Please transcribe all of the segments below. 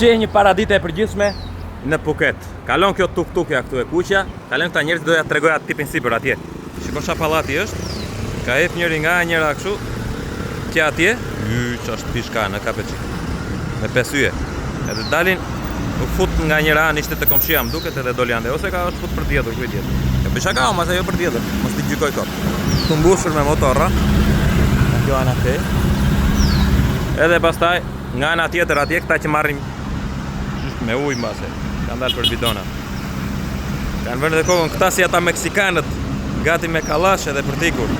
Që një paradite e përgjithshme në Phuket. Kalon kjo tuk-tukja këtu e kuqja, kalon këta njerëz doja t'tregoja tipin sipër atje. Shikon çfarë pallati është. Ka ep njëri nga njëra kështu. Që atje, ç'është pishka në kapeçik. Me 5 yje. Edhe dalin u fut nga njëra anë ishte të komshia më duket edhe doli ande ose ka është fut për tjetër, ku i diet. Ka pishka mas ajo për tjetër, mos ti gjykoj kot. Këtu mbushur me motorra. Kjo ana këtej. Edhe pastaj nga ana tjetër atje këta që marrin me ujë mbase. Kanë dalë për bidona. Kanë vënë dhe kokën këta si ata meksikanët, gati me kallash edhe për tikur.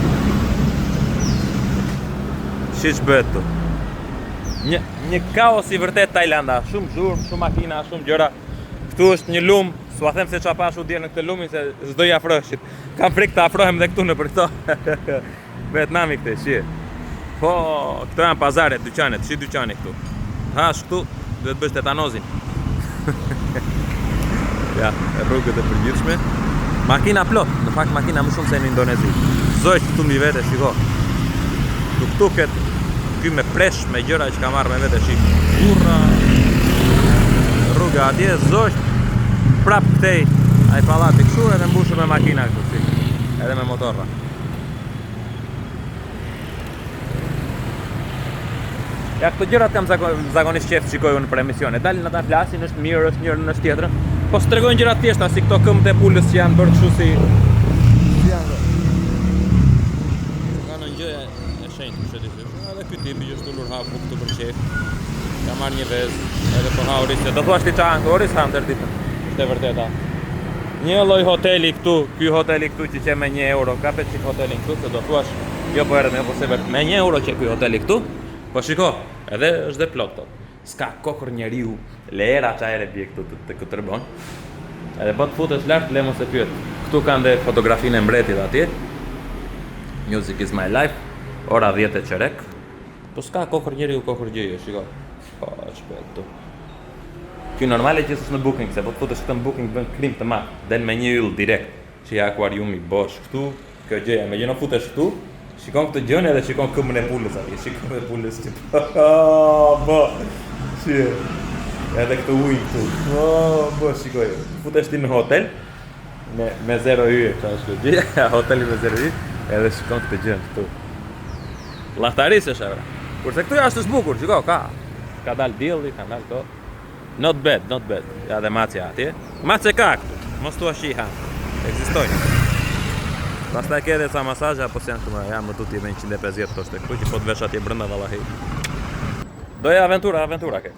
Shiç bëhet tu. Një kaos i vërtet Tajlanda, shumë zhurmë, shumë makina, shumë gjëra. Këtu është një lum, s'ua them se çfarë pashu dje në këtë lumin se s'do i afroheshit. Kam frikë të afrohem edhe këtu nëpër këto. Vietnami këtej, shi. Po, këto janë pazaret, dyqanet, shi dyqani këtu. Hash këtu, duhet bësh tetanozin. Ja, rrugët e përgjithshme. Makina plot, në fakt makina më shumë se në Indonezi. Zojt këtu mbi vete, shiko. Tuk-tuket, ky me presh, me gjëra që ka marrë me vete, shik. Burra. Rruga atje, zojt. Prap këtej, ai pallati kështu edhe mbushur me makina këtu, shik. Edhe me motorra. Ja, këto gjërat kam zakonisht qef shikoj unë për emisione. Dalin ata flasin, është mirë, është njërën, është tjetrën. Po s'tregojnë gjëra tjeshta, si këto këmbët e pulës që janë bërë kështu si janë. Ka në gjë e shenjtë kështu di. Edhe ky tipi që është ulur hapu këtu për shef. Ka marrë një vezë, edhe po ha orisë. Do thuash ti çan, oris ha ndër ditën. Është e vërteta. Një lloj hoteli këtu, ky hoteli këtu që me 1 euro, ka peçik hotelin këtu, se do thuash, jo po erdhëm, po se vetë me 1 euro që ky hoteli këtu. Po shiko, edhe është dhe plot tot. S'ka kokër njeriu, lera çajre bie këtu te këtë trbon. Edhe po të futesh lart, le mos e pyet. Këtu kanë dhe fotografinë e mbretit atje. Music is my life. Ora 10 e çerek. Po s'ka kokër njeriu, kokër gjëje, shiko. Po shpejt këtu. Ky normale që është në booking, se po të futesh këtu në booking bën krim të madh, del me një yll direkt. Që ja akuariumi bosh këtu, kjo gjëja, me gjëna futesh këtu. Shikon këtë gjën edhe shikon këmbën e pulës atje. Shikon e pulës tipo. Po. Si. Edhe këtë ujë këtu. Po, shikoj. Futesh ti në hotel me 0 yje, çfarë është kjo? Hoteli me 0 yje, edhe shikon këtë gjën këtu. Llahtarisë është ajo. Kurse këtu jashtë është bukur, shiko, ka dal dielli, ka dal këto. Not bad, not bad. Ja dhe macja atje. Mace ka këtu. Mos thua shiha. Ekzistojnë. Pastaj ke edhe ca masazhe apo se janë këtu, ja më tuti me 150 toshte këtu që po të vesh atje brenda vallahi. Doja aventura ke.